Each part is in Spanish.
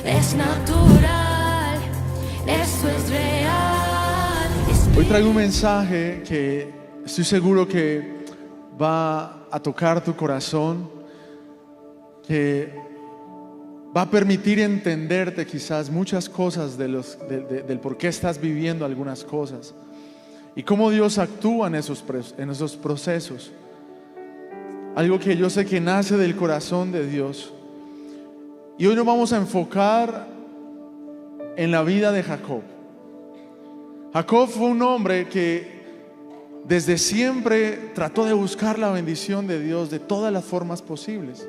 es natural, esto es real. Hoy traigo un mensaje que estoy seguro que va a tocar tu corazón, que va a permitir entenderte quizás muchas cosas del por qué estás viviendo algunas cosas y cómo Dios actúa en esos procesos. Algo que yo sé que nace del corazón de Dios. Y hoy nos vamos a enfocar en la vida de Jacob. Jacob fue un hombre que desde siempre trató de buscar la bendición de Dios de todas las formas posibles.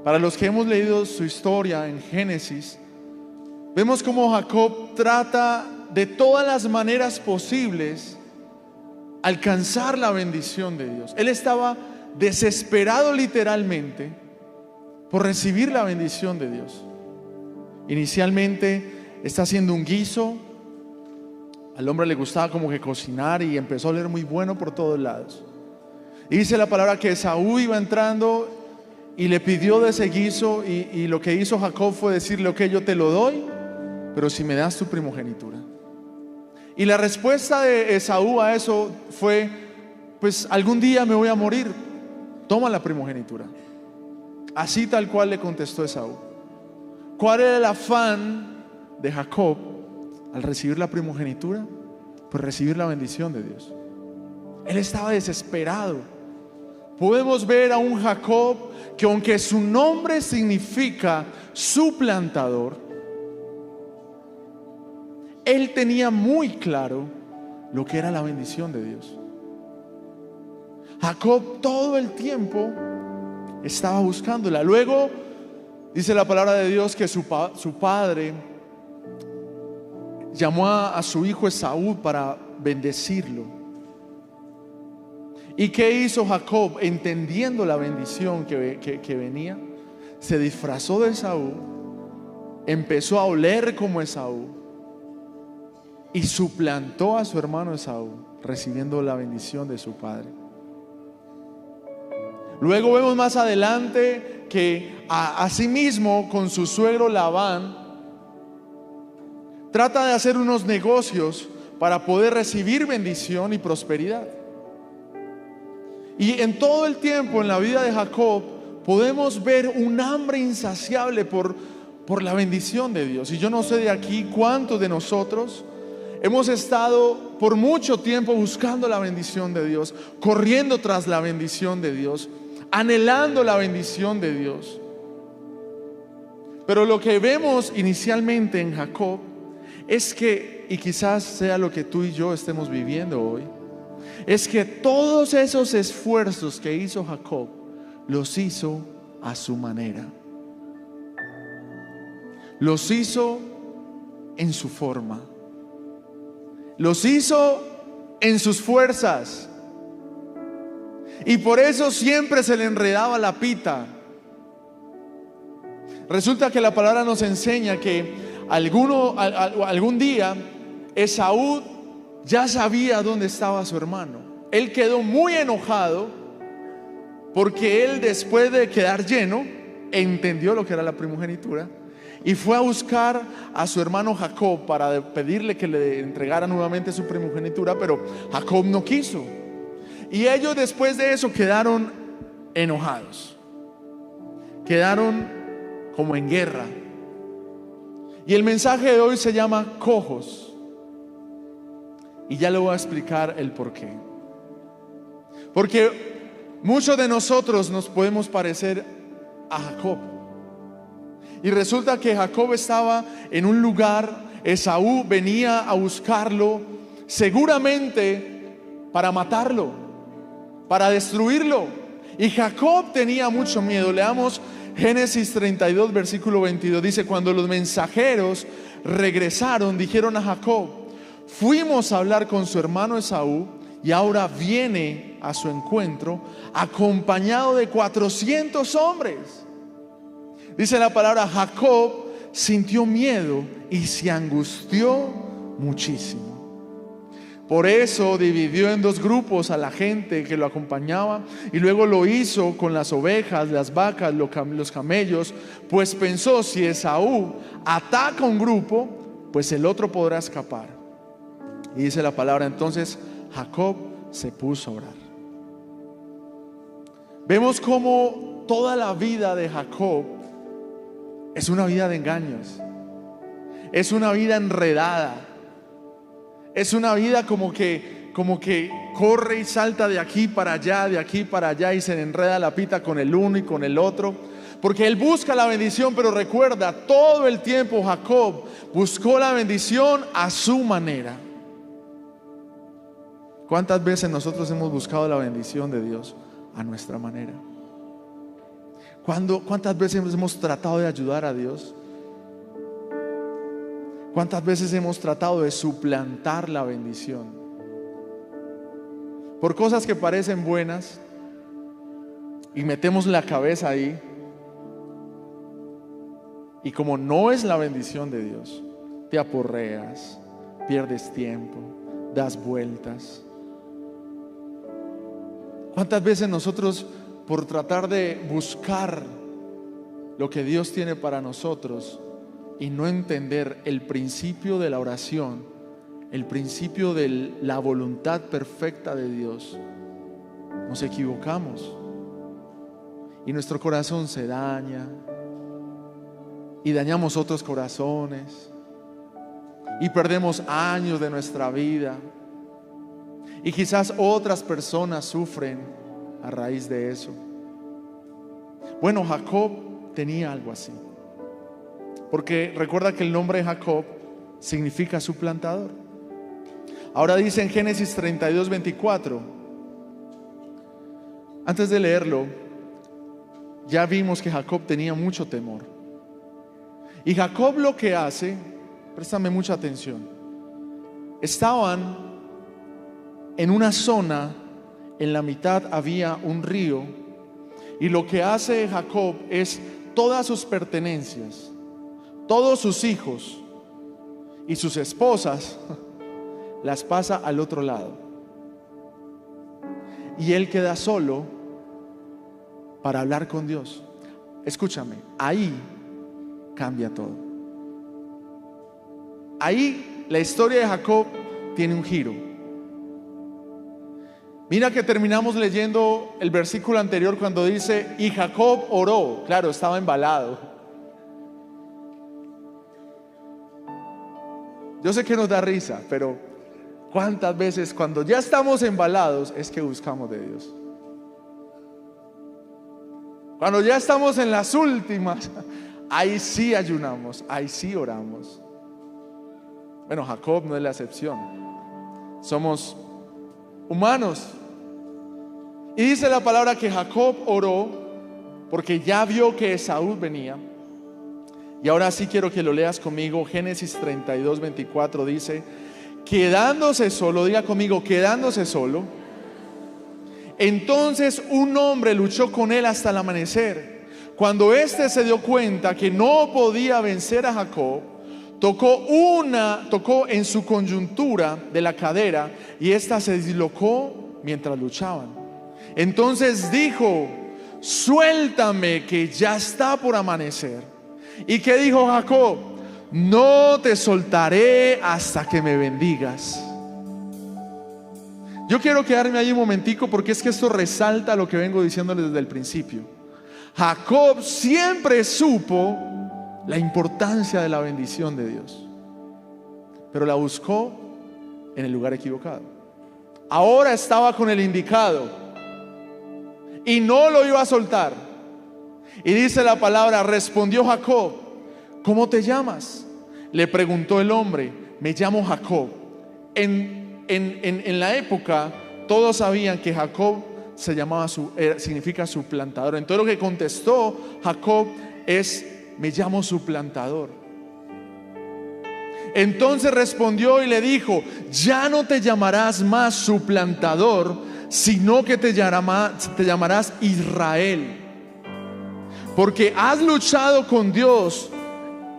Para los que hemos leído su historia en Génesis, vemos cómo Jacob trata de todas las maneras posibles alcanzar la bendición de Dios. Él estaba desesperado literalmente por recibir la bendición de Dios. Inicialmente está haciendo un guiso. Al hombre le gustaba como que cocinar y empezó a oler muy bueno por todos lados. Y dice la palabra que Esaú iba entrando y le pidió de ese guiso, y lo que hizo Jacob fue decirle: ok, yo te lo doy, pero si me das tu primogenitura. Y la respuesta de Esaú a eso fue: pues algún día me voy a morir, toma la primogenitura. Así tal cual le contestó Esaú. ¿Cuál era el afán de Jacob al recibir la primogenitura? Pues recibir la bendición de Dios. Él estaba desesperado. Podemos ver a un Jacob que, aunque su nombre significa suplantador, él tenía muy claro lo que era la bendición de Dios. Jacob todo el tiempo estaba buscándola. Luego dice la palabra de Dios que su padre llamó a su hijo Esaú para bendecirlo. ¿Y qué hizo Jacob? Entendiendo la bendición que venía, se disfrazó de Esaú, empezó a oler como Esaú y suplantó a su hermano Esaú, recibiendo la bendición de su padre. Luego vemos más adelante que asimismo con su suegro Labán trata de hacer unos negocios para poder recibir bendición y prosperidad. Y en todo el tiempo en la vida de Jacob podemos ver un hambre insaciable por la bendición de Dios. Y yo no sé de aquí cuántos de nosotros hemos estado por mucho tiempo buscando la bendición de Dios, corriendo tras la bendición de Dios, anhelando la bendición de Dios. Pero lo que vemos inicialmente en Jacob es que, y quizás sea lo que tú y yo estemos viviendo hoy, es que todos esos esfuerzos que hizo Jacob los hizo a su manera, los hizo en su forma, los hizo en sus fuerzas, y por eso siempre se le enredaba la pita. Resulta que la palabra nos enseña que algún día Esaú ya sabía dónde estaba su hermano. Él quedó muy enojado porque él, después de quedar lleno, entendió lo que era la primogenitura y fue a buscar a su hermano Jacob para pedirle que le entregara nuevamente su primogenitura, pero Jacob no quiso. Y ellos después de eso quedaron enojados, quedaron como en guerra. Y el mensaje de hoy se llama cojos. Y ya le voy a explicar el por qué. Porque muchos de nosotros nos podemos parecer a Jacob. Y resulta que Jacob estaba en un lugar, Esaú venía a buscarlo, seguramente para matarlo, para destruirlo. Y Jacob tenía mucho miedo. Leamos Génesis 32, versículo 22. Dice: cuando los mensajeros regresaron, dijeron a Jacob: fuimos a hablar con su hermano Esaú, y ahora viene a su encuentro acompañado de 400 hombres. Dice la palabra: Jacob sintió miedo y se angustió muchísimo. Por eso dividió en dos grupos a la gente que lo acompañaba, y luego lo hizo con las ovejas, las vacas, los camellos, pues pensó: si Esaú ataca un grupo, pues el otro podrá escapar. Y dice la palabra: entonces Jacob se puso a orar. Vemos cómo toda la vida de Jacob es una vida de engaños, es una vida enredada, es una vida como que corre y salta de aquí para allá, y se enreda la pita con el uno y con el otro, porque él busca la bendición. Pero recuerda, todo el tiempo Jacob buscó la bendición a su manera. ¿Cuántas veces nosotros hemos buscado la bendición de Dios a nuestra manera? ¿Cuántas veces hemos tratado de ayudar a Dios? ¿Cuántas veces hemos tratado de suplantar la bendición por cosas que parecen buenas y metemos la cabeza ahí? Y como no es la bendición de Dios, te aporreas, pierdes tiempo, das vueltas. ¿Cuántas veces nosotros, por tratar de buscar lo que Dios tiene para nosotros y no entender el principio de la oración, el principio de la voluntad perfecta de Dios, nos equivocamos y nuestro corazón se daña y dañamos otros corazones y perdemos años de nuestra vida, y quizás otras personas sufren a raíz de eso? Bueno, Jacob tenía algo así, porque recuerda que el nombre de Jacob significa suplantador. Ahora dice en Génesis 32:24, antes de leerlo, ya vimos que Jacob tenía mucho temor. Y Jacob lo que hace, préstame mucha atención, estaban en una zona, en la mitad había un río, y lo que hace Jacob es todas sus pertenencias, todos sus hijos y sus esposas las pasa al otro lado, y él queda solo para hablar con Dios. Escúchame, ahí cambia todo. Ahí la historia de Jacob tiene un giro. Mira que terminamos leyendo el versículo anterior cuando dice: y Jacob oró. Claro, estaba embalado. Yo sé que nos da risa, pero ¿cuántas veces cuando ya estamos embalados es que buscamos de Dios? Cuando ya estamos en las últimas, ahí sí ayunamos, ahí sí oramos. Bueno, Jacob no es la excepción. Somos humanos. Y dice la palabra que Jacob oró porque ya vio que Esaú venía. Y ahora sí quiero que lo leas conmigo. Génesis 32:24 dice: quedándose solo, diga conmigo, quedándose solo, entonces un hombre luchó con él hasta el amanecer. Cuando éste se dio cuenta que no podía vencer a Jacob, tocó en su coyuntura de la cadera, y ésta se dislocó mientras luchaban. Entonces dijo: suéltame, que ya está por amanecer. ¿Y qué dijo Jacob? No te soltaré hasta que me bendigas. Yo quiero quedarme ahí un momentico, porque es que esto resalta lo que vengo diciéndoles desde el principio. Jacob siempre supo la importancia de la bendición de Dios, pero la buscó en el lugar equivocado. Ahora estaba con el indicado y no lo iba a soltar. Y dice la palabra: respondió Jacob: ¿cómo te llamas? Le preguntó el hombre: me llamo Jacob. En la época todos sabían que Jacob se llamaba significa suplantador. Entonces lo que contestó Jacob es: me llamo suplantador. Entonces respondió y le dijo: ya no te llamarás más suplantador, sino que te llamarás Israel, porque has luchado con Dios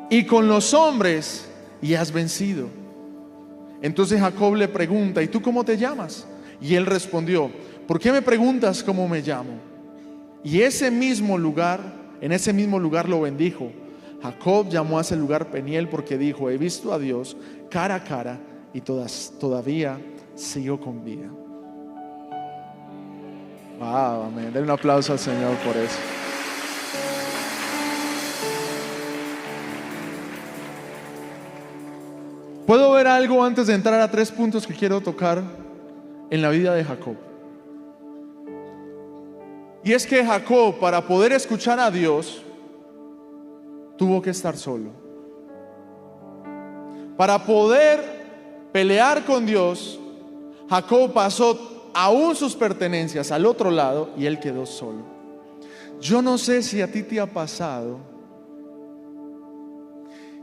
y con los hombres y has vencido. Entonces Jacob le pregunta: ¿y tú cómo te llamas? Y él respondió: ¿por qué me preguntas cómo me llamo? Y en ese mismo lugar lo bendijo. Jacob llamó a ese lugar Peniel, porque dijo: he visto a Dios cara a cara y todavía sigo con vida. Wow, amén. Denle un aplauso al Señor por eso. ¿Puedo ver algo antes de entrar a 3 puntos que quiero tocar en la vida de Jacob? Y es que Jacob, para poder escuchar a Dios, tuvo que estar solo. Para poder pelear con Dios, Jacob pasó aún sus pertenencias al otro lado y él quedó solo. Yo no sé si a ti te ha pasado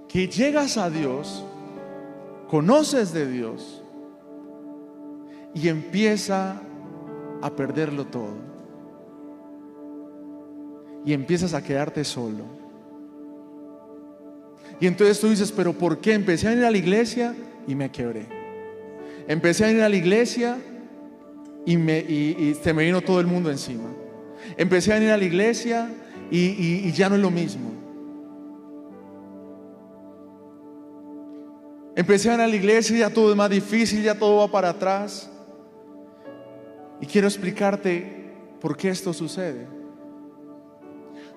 que llegas a Dios, conoces de Dios y empieza a perderlo todo. Y empiezas a quedarte solo. Y entonces tú dices: ¿pero por qué? Empecé a ir a la iglesia y me quebré. Empecé a ir a la iglesia y se me vino todo el mundo encima. Empecé a ir a la iglesia y ya no es lo mismo. Empecé a ir a la iglesia y ya todo es más difícil, ya todo va para atrás. Y quiero explicarte por qué esto sucede.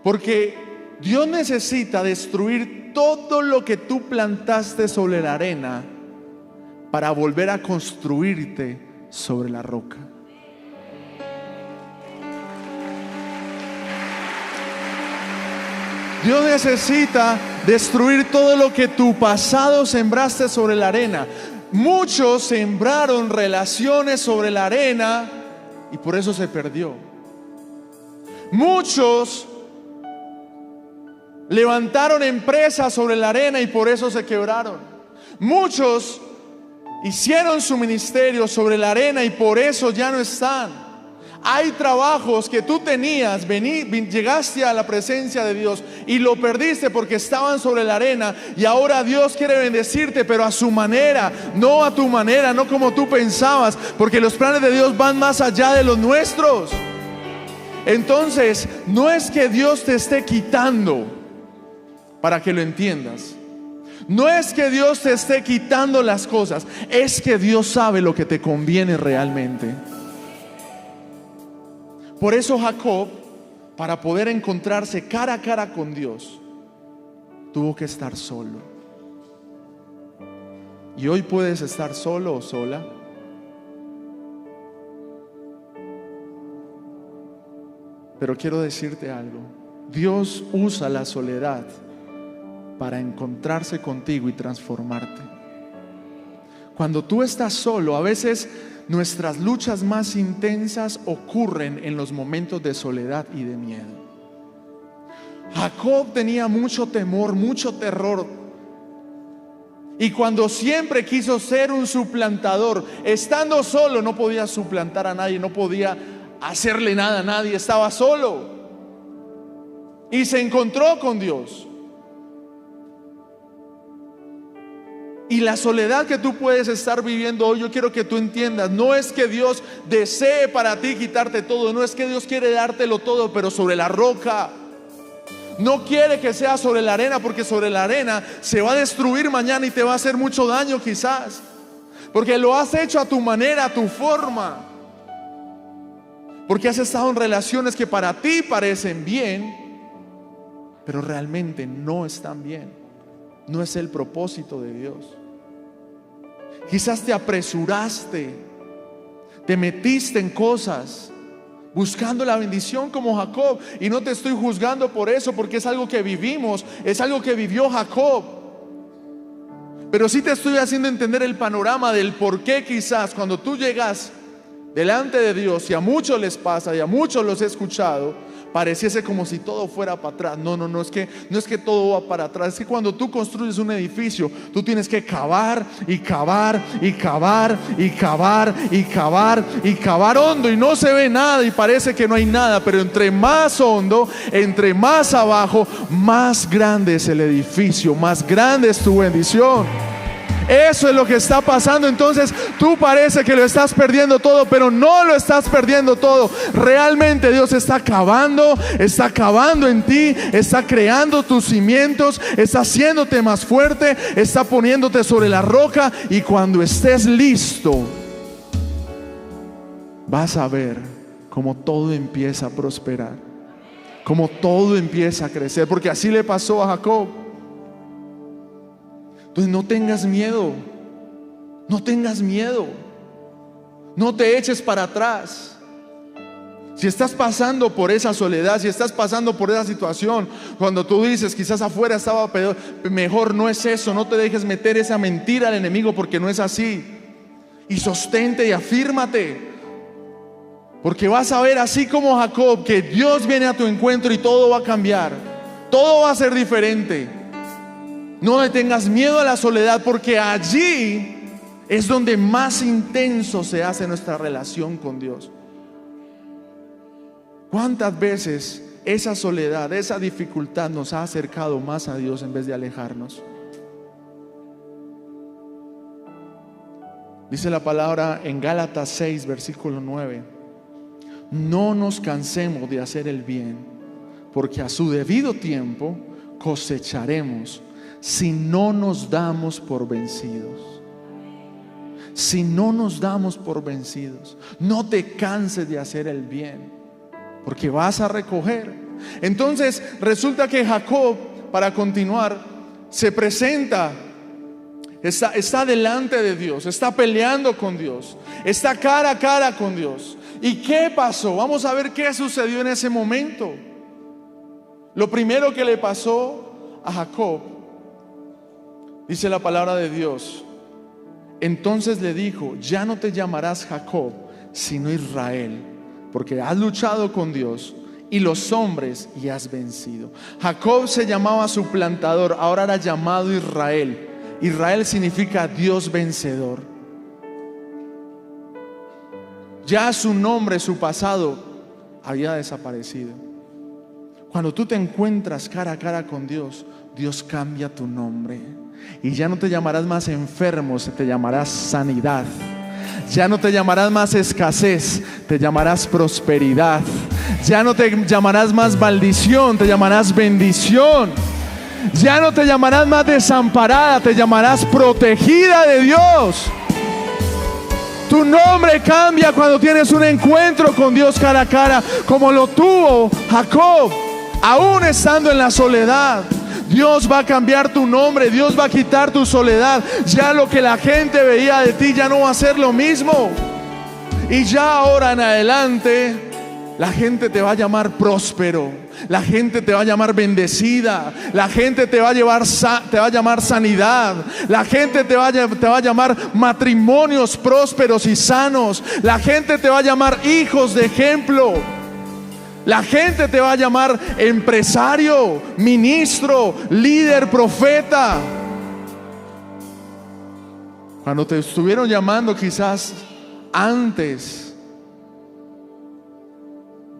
Porque Dios necesita destruir todo lo que tú plantaste sobre la arena para volver a construirte sobre la roca. Dios necesita destruir todo lo que tu pasado sembraste sobre la arena. Muchos sembraron relaciones sobre la arena y por eso se perdió. Muchos levantaron empresas sobre la arena y por eso se quebraron. Muchos hicieron su ministerio sobre la arena y por eso ya no están. Hay trabajos que tú tenías, llegaste a la presencia de Dios y lo perdiste porque estaban sobre la arena, y ahora Dios quiere bendecirte, pero a su manera, no a tu manera, no como tú pensabas, porque los planes de Dios van más allá de los nuestros. Entonces, no es que Dios te esté quitando, para que lo entiendas. No es que Dios te esté quitando las cosas, es que Dios sabe lo que te conviene realmente. Por eso Jacob, para poder encontrarse cara a cara con Dios, tuvo que estar solo. Y hoy puedes estar solo o sola. Pero quiero decirte algo: Dios usa la soledad para encontrarse contigo y transformarte. Cuando tú estás solo, a veces nuestras luchas más intensas ocurren en los momentos de soledad y de miedo. Jacob tenía mucho temor, mucho terror. Y cuando siempre quiso ser un suplantador, estando solo no podía suplantar a nadie, no podía hacerle nada a nadie, estaba solo. Y se encontró con Dios. Y la soledad que tú puedes estar viviendo hoy, yo quiero que tú entiendas, no es que Dios desee para ti quitarte todo, no es que Dios quiere dártelo todo, pero sobre la roca. No quiere que sea sobre la arena, porque sobre la arena se va a destruir mañana y te va a hacer mucho daño quizás, porque lo has hecho a tu manera, a tu forma, porque has estado en relaciones que para ti parecen bien, pero realmente no están bien. No es el propósito de Dios. Quizás te apresuraste, te metiste en cosas buscando la bendición como Jacob, y no te estoy juzgando por eso, porque es algo que vivimos, es algo que vivió Jacob. Pero sí te estoy haciendo entender el panorama del por qué quizás cuando tú llegas delante de Dios, y a muchos les pasa y a muchos los he escuchado, pareciese como si todo fuera para atrás. No es que todo va para atrás. Es que cuando tú construyes un edificio, tú tienes que cavar y cavar y cavar y cavar y cavar y cavar hondo, y no se ve nada y parece que no hay nada, pero entre más hondo, entre más abajo, más grande es el edificio, más grande es tu bendición. Eso es lo que está pasando. Entonces tú parece que lo estás perdiendo todo, pero no lo estás perdiendo todo. Realmente Dios está cavando en ti, está creando tus cimientos, está haciéndote más fuerte, está poniéndote sobre la roca, y cuando estés listo vas a ver cómo todo empieza a prosperar, cómo todo empieza a crecer, porque así le pasó a Jacob. Entonces no tengas miedo, no tengas miedo, no te eches para atrás. Si estás pasando por esa soledad, si estás pasando por esa situación, cuando tú dices quizás afuera estaba peor, mejor, no es eso. No te dejes meter esa mentira al enemigo, porque no es así. Y sostente y afírmate, porque vas a ver, así como Jacob, que Dios viene a tu encuentro y todo va a cambiar, todo va a ser diferente. No le tengas miedo a la soledad, porque allí es donde más intenso se hace nuestra relación con Dios. ¿Cuántas veces esa soledad, esa dificultad nos ha acercado más a Dios en vez de alejarnos? Dice la palabra en Gálatas 6, versículo 9: no nos cansemos de hacer el bien, porque a su debido tiempo cosecharemos, si no nos damos por vencidos. Si no nos damos por vencidos, no te canses de hacer el bien, porque vas a recoger. Entonces resulta que Jacob, para continuar, se presenta, está delante de Dios, está peleando con Dios, está cara a cara con Dios. ¿Y qué pasó? Vamos a ver qué sucedió en ese momento. Lo primero que le pasó a Jacob, dice la palabra de Dios: entonces le dijo, ya no te llamarás Jacob, sino Israel, porque has luchado con Dios y los hombres y has vencido. Jacob se llamaba suplantador, ahora era llamado Israel. Israel significa Dios vencedor. Ya su nombre, su pasado había desaparecido. Cuando tú te encuentras cara a cara con Dios, Dios cambia tu nombre. Y ya no te llamarás más enfermo, te llamarás sanidad. Ya no te llamarás más escasez, te llamarás prosperidad. Ya no te llamarás más maldición, te llamarás bendición. Ya no te llamarás más desamparada, te llamarás protegida de Dios. Tu nombre cambia cuando tienes un encuentro con Dios cara a cara, como lo tuvo Jacob, aún estando en la soledad. Dios va a cambiar tu nombre, Dios va a quitar tu soledad. Ya lo que la gente veía de ti ya no va a ser lo mismo. Y ya ahora en adelante la gente te va a llamar próspero, la gente te va a llamar bendecida, la gente te va a llamar sanidad, la gente te va a llamar matrimonios prósperos y sanos, la gente te va a llamar hijos de ejemplo. La gente te va a llamar empresario, ministro, líder, profeta. Cuando te estuvieron llamando quizás antes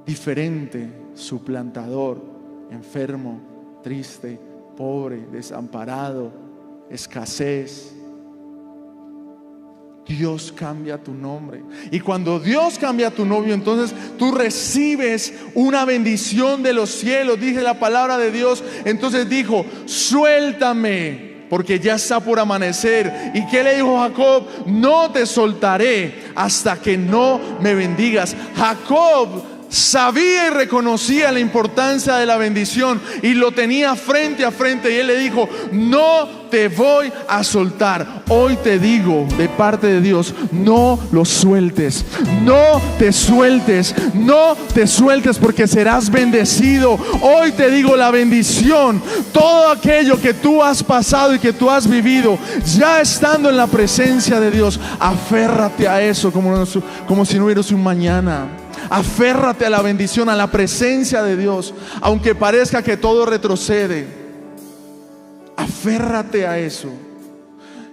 diferente, suplantador, enfermo, triste, pobre, desamparado, escasez, Dios cambia tu nombre. Y cuando Dios cambia tu nombre, entonces tú recibes una bendición de los cielos. Dice la palabra de Dios. Entonces dijo: suéltame, porque ya está por amanecer. ¿Y qué le dijo Jacob? No te soltaré hasta que no me bendigas. Jacob sabía y reconocía la importancia de la bendición y lo tenía frente a frente, y él le dijo: no te voy a soltar. Hoy te digo de parte de Dios: no lo sueltes, no te sueltes, no te sueltes, porque serás bendecido. Hoy te digo la bendición, todo aquello que tú has pasado y que tú has vivido, ya estando en la presencia de Dios, aférrate a eso como si no hubiera un mañana. Aférrate a la bendición, a la presencia de Dios, aunque parezca que todo retrocede. Aférrate a eso.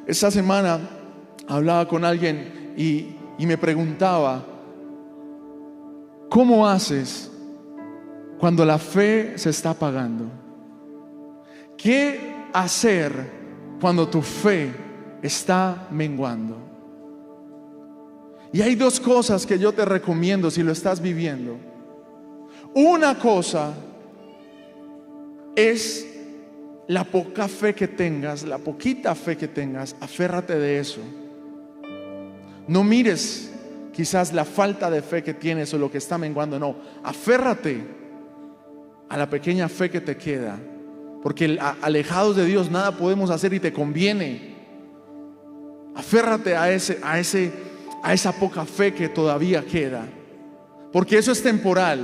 Esta semana hablaba con alguien y me preguntaba: ¿cómo haces cuando la fe se está apagando? ¿Qué hacer cuando tu fe está menguando. Y hay dos cosas que yo te recomiendo si lo estás viviendo. Una cosa es la poca fe que tengas, la poquita fe que tengas, aférrate de eso. No mires quizás la falta de fe que tienes o lo que está menguando, no, aférrate a la pequeña fe que te queda, porque alejados de Dios nada podemos hacer y te conviene. Aférrate a esa poca fe que todavía queda, porque eso es temporal.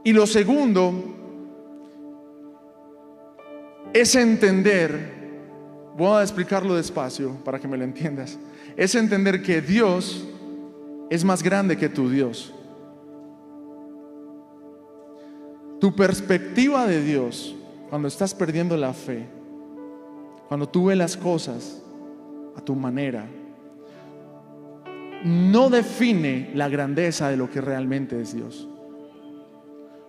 Y lo segundo es entender, voy a explicarlo despacio para que me lo entiendas, es entender que Dios es más grande que tu Dios. Tu perspectiva de Dios, cuando estás perdiendo la fe, cuando tú ves las cosas a tu manera, no define la grandeza de lo que realmente es Dios.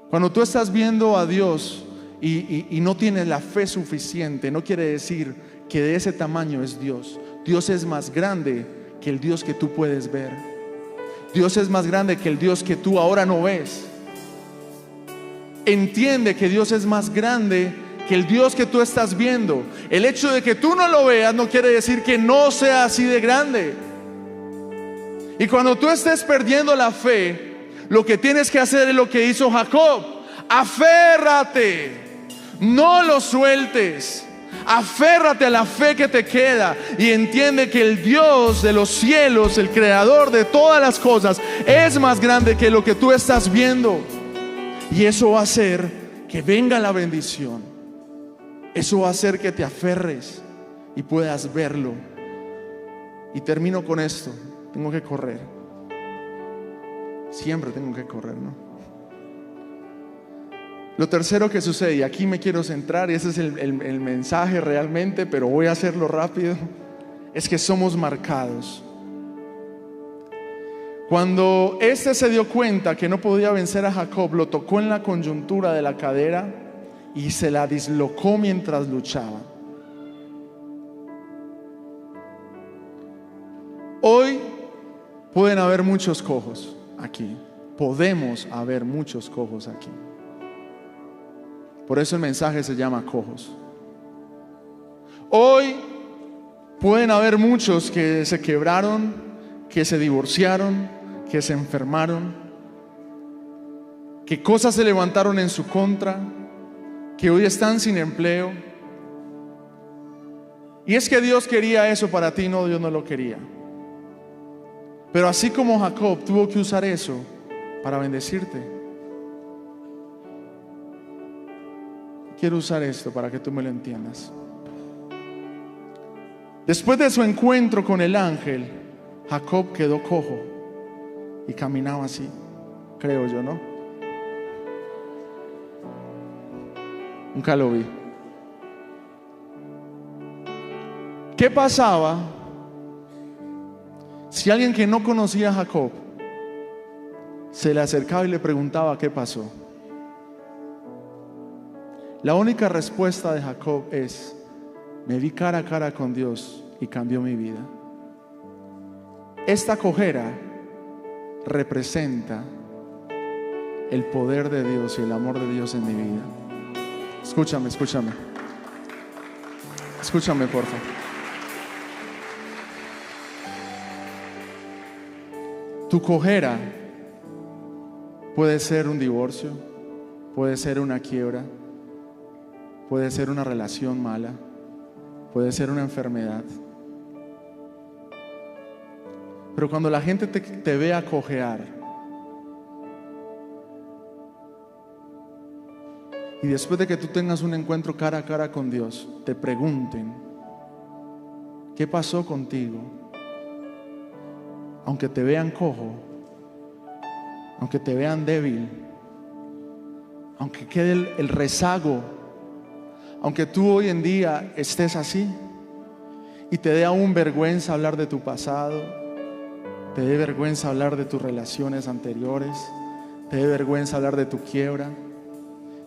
Cuando tú estás viendo a Dios y no tienes la fe suficiente, no quiere decir que de ese tamaño es Dios. Dios es más grande que el Dios que tú puedes ver. Dios es más grande que el Dios que tú ahora no ves. Entiende que Dios es más grande que el Dios que tú estás viendo. El hecho de que tú no lo veas no quiere decir que no sea así de grande. Y cuando tú estés perdiendo la fe, lo que tienes que hacer es lo que hizo Jacob. Aférrate, no lo sueltes. Aférrate a la fe que te queda y entiende que el Dios de los cielos, el creador de todas las cosas, es más grande que lo que tú estás viendo. Y eso va a hacer que venga la bendición. Eso va a hacer que te aferres y puedas verlo. Y termino con esto. Tengo que correr. Siempre tengo que correr, ¿no? Lo tercero que sucede, y aquí me quiero centrar, y ese es el mensaje realmente, pero voy a hacerlo rápido, es que somos marcados. Cuando se dio cuenta que no podía vencer a Jacob, lo tocó en la coyuntura de la cadera y se la dislocó mientras luchaba. Hoy pueden haber muchos cojos aquí. Podemos haber muchos cojos aquí. Por eso el mensaje se llama cojos. Hoy pueden haber muchos que se quebraron, que se divorciaron, que se enfermaron, que cosas se levantaron en su contra, que hoy están sin empleo. Y es que Dios quería eso para ti, no, Dios no lo quería. Pero así como Jacob tuvo que usar eso para bendecirte, quiero usar esto para que tú me lo entiendas. Después de su encuentro con el ángel, Jacob quedó cojo y caminaba así, creo yo, ¿no? Nunca lo vi. ¿Qué pasaba si alguien que no conocía a Jacob se le acercaba y le preguntaba qué pasó? La única respuesta de Jacob es: me vi cara a cara con Dios y cambió mi vida. Esta cojera representa el poder de Dios y el amor de Dios en mi vida. Escúchame, escúchame. Escúchame, por favor. Tu cojera puede ser un divorcio, puede ser una quiebra, puede ser una relación mala, puede ser una enfermedad. Pero cuando la gente te vea cojear y después de que tú tengas un encuentro cara a cara con Dios, te pregunten: ¿qué pasó contigo? Aunque te vean cojo, aunque te vean débil, aunque quede el rezago, aunque tú hoy en día estés así y te dé aún vergüenza hablar de tu pasado, te dé vergüenza hablar de tus relaciones anteriores, te dé vergüenza hablar de tu quiebra,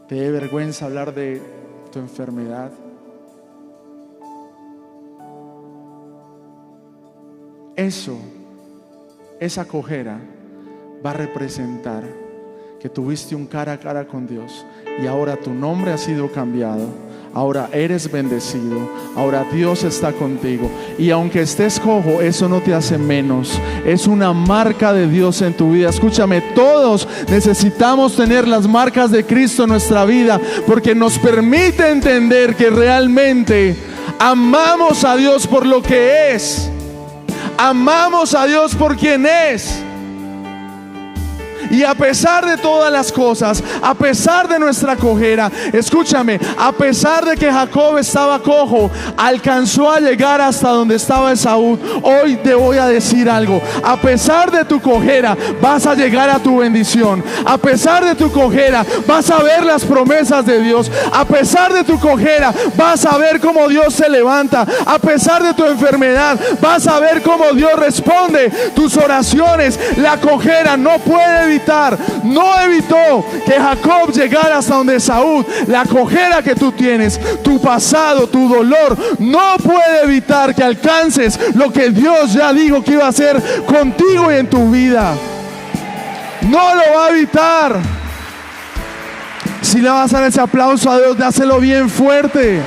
te dé vergüenza hablar de tu enfermedad, esa cojera va a representar que tuviste un cara a cara con Dios y ahora tu nombre ha sido cambiado. Ahora eres bendecido, ahora Dios está contigo. Y aunque estés cojo, eso no te hace menos. Es una marca de Dios en tu vida. Escúchame, todos necesitamos tener las marcas de Cristo en nuestra vida, porque nos permite entender que realmente amamos a Dios por lo que es. Amamos a Dios por quien es. Y a pesar de todas las cosas, a pesar de nuestra cojera, escúchame, a pesar de que Jacob estaba cojo, alcanzó a llegar hasta donde estaba Esaú. Hoy te voy a decir algo: a pesar de tu cojera, vas a llegar a tu bendición. A pesar de tu cojera, vas a ver las promesas de Dios. A pesar de tu cojera, vas a ver cómo Dios se levanta. A pesar de tu enfermedad, vas a ver cómo Dios responde tus oraciones. La cojera no puede no evitó que Jacob llegara hasta donde Esaú. La cojera que tú tienes, tu pasado, tu dolor, no puede evitar que alcances lo que Dios ya dijo que iba a hacer contigo y en tu vida. No lo va a evitar. Si le vas a dar ese aplauso a Dios, dáselo bien fuerte.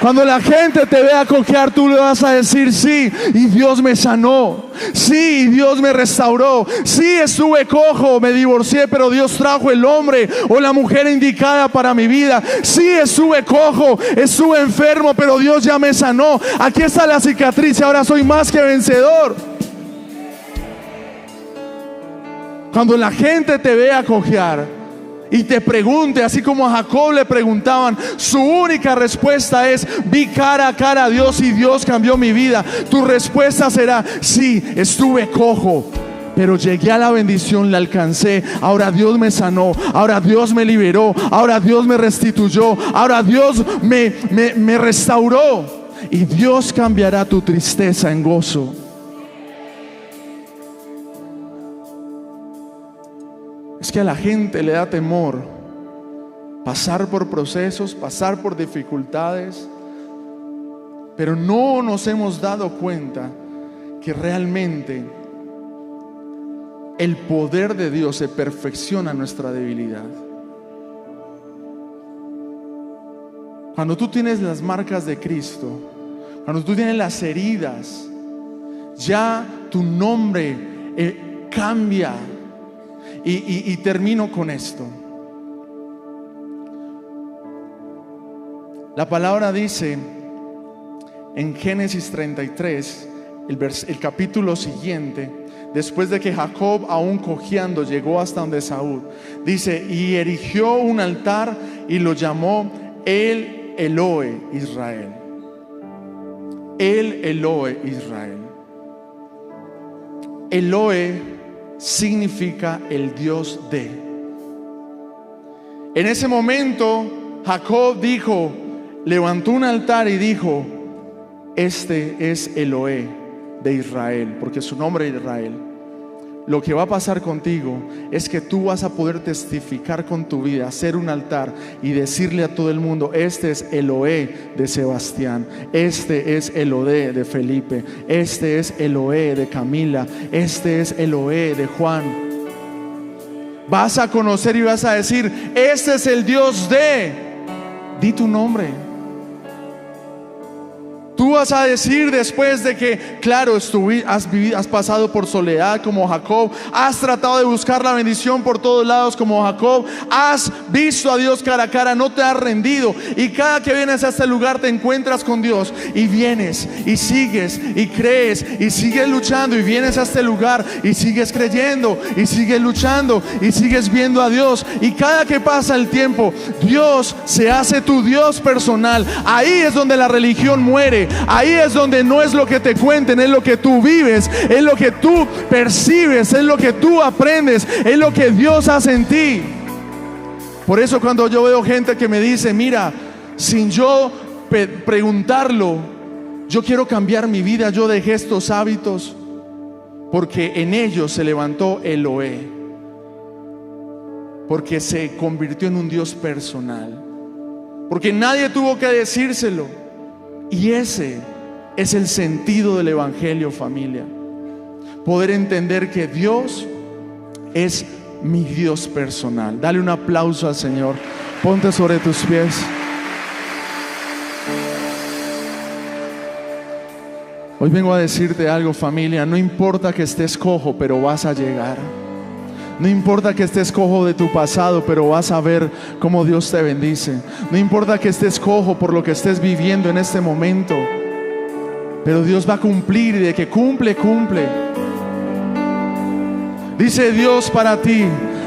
Cuando la gente te vea cojear, tú le vas a decir: sí, y Dios me sanó. Sí, y Dios me restauró. Sí, estuve cojo, me divorcié, pero Dios trajo el hombre o la mujer indicada para mi vida. Sí, estuve cojo, estuve enfermo, pero Dios ya me sanó. Aquí está la cicatriz y ahora soy más que vencedor. Cuando la gente te vea cojear y te pregunte, así como a Jacob le preguntaban, su única respuesta es: vi cara a cara a Dios y Dios cambió mi vida. Tu respuesta será: sí, estuve cojo, pero llegué a la bendición, la alcancé. Ahora Dios me sanó, ahora Dios me liberó, ahora Dios me restituyó, ahora Dios me restauró. Y Dios cambiará tu tristeza en gozo. Es que a la gente le da temor pasar por procesos, pasar por dificultades, pero no nos hemos dado cuenta que realmente el poder de Dios se perfecciona en nuestra debilidad. Cuando tú tienes las marcas de Cristo, cuando tú tienes las heridas, ya tu nombre cambia. Y termino con esto. La palabra dice en Génesis 33, el capítulo siguiente, después de que Jacob, aún cojeando, llegó hasta donde Esaú, dice: y erigió un altar y lo llamó El Elohe Israel. El Elohe Israel. Elohe significa el Dios de. En ese momento Jacob levantó un altar y dijo: este es Elohe de Israel, porque su nombre es Israel. Lo que va a pasar contigo es que tú vas a poder testificar con tu vida, hacer un altar y decirle a todo el mundo: este es Elohe de Sebastián, este es Elohe de Felipe, este es Elohe de Camila, este es Elohe de Juan. Vas a conocer y vas a decir: este es el Dios de. Di tu nombre. Tú vas a decir, después de que, claro, has pasado por soledad como Jacob, has tratado de buscar la bendición por todos lados como Jacob, has visto a Dios cara a cara, no te has rendido, y cada que vienes a este lugar te encuentras con Dios, y vienes y sigues y crees y sigues luchando, y vienes a este lugar y sigues creyendo y sigues luchando y sigues viendo a Dios, y cada que pasa el tiempo Dios se hace tu Dios personal. Ahí es donde la religión muere. Ahí es donde no es lo que te cuenten, es lo que tú vives, es lo que tú percibes, es lo que tú aprendes, es lo que Dios hace en ti. Por eso cuando yo veo gente que me dice: mira, sin yo preguntarlo, yo quiero cambiar mi vida, yo dejé estos hábitos, porque en ellos se levantó Elohe, porque se convirtió en un Dios personal, porque nadie tuvo que decírselo. Y ese es el sentido del Evangelio, familia. Poder entender que Dios es mi Dios personal. Dale un aplauso al Señor. Ponte sobre tus pies. Hoy vengo a decirte algo, familia. No importa que estés cojo, pero vas a llegar. No importa que estés cojo de tu pasado, pero vas a ver cómo Dios te bendice. No importa que estés cojo por lo que estés viviendo en este momento, pero Dios va a cumplir, y de que cumple, cumple. Dice Dios para ti,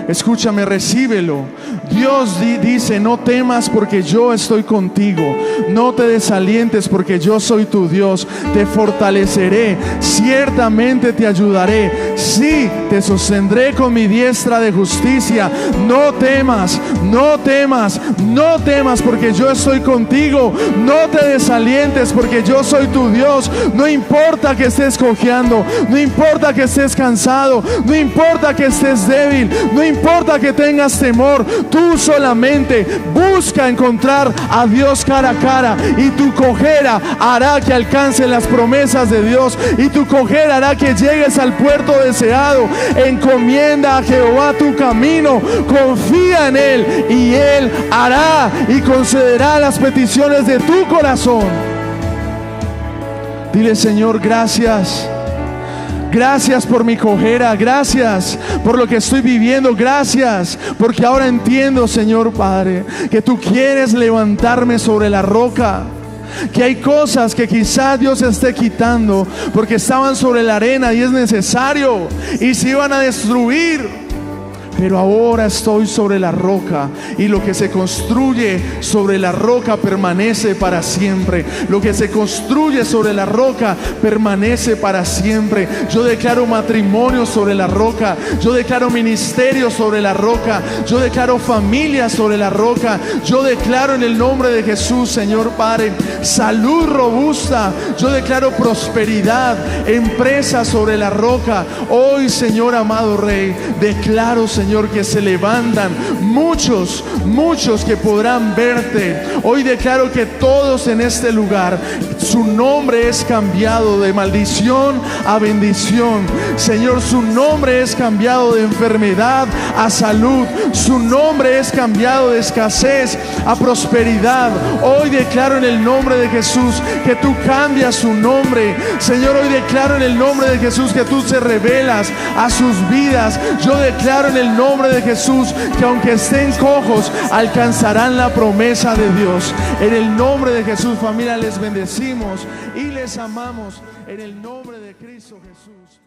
escúchame, recíbelo. Dios dice: no temas porque yo estoy contigo. No te desalientes porque yo soy tu Dios. Te fortaleceré, ciertamente te ayudaré. Sí, te sostendré con mi diestra de justicia. No temas, no temas, no temas porque yo estoy contigo. No te desalientes porque yo soy tu Dios. No importa que estés cojeando, no importa que estés cansado, no importa que estés débil, no importa que tengas temor. Tú solamente busca encontrar a Dios cara a cara, y tu cojera hará que alcances las promesas de Dios, y tu cojera hará que llegues al puerto deseado. Encomienda a Jehová tu camino, confía en Él, y Él hará y concederá las peticiones de tu corazón. Dile: Señor, gracias. Gracias por mi cojera, gracias por lo que estoy viviendo, gracias porque ahora entiendo, Señor Padre, que tú quieres levantarme sobre la roca. Que hay cosas que quizás Dios esté quitando porque estaban sobre la arena y es necesario, y se iban a destruir. Pero ahora estoy sobre la roca, y lo que se construye sobre la roca permanece para siempre. Lo que se construye sobre la roca permanece para siempre. Yo declaro matrimonio sobre la roca. Yo declaro ministerio sobre la roca. Yo declaro familia sobre la roca. Yo declaro en el nombre de Jesús, Señor Padre, salud robusta. Yo declaro prosperidad, empresa sobre la roca. Hoy, Señor amado Rey, declaro, Señor, que se levantan muchos que podrán verte. Hoy declaro que todos en este lugar, su nombre es cambiado de maldición a bendición. Señor, su nombre es cambiado de enfermedad a salud. Su nombre es cambiado de escasez a prosperidad. Hoy declaro en el nombre de Jesús que tú cambias su nombre. Señor, hoy declaro en el nombre de Jesús que tú te revelas a sus vidas. Yo declaro en el nombre de Jesús que aunque estén cojos, alcanzarán la promesa de Dios. En el nombre de Jesús, familia, les bendecimos y les amamos en el nombre de Cristo Jesús.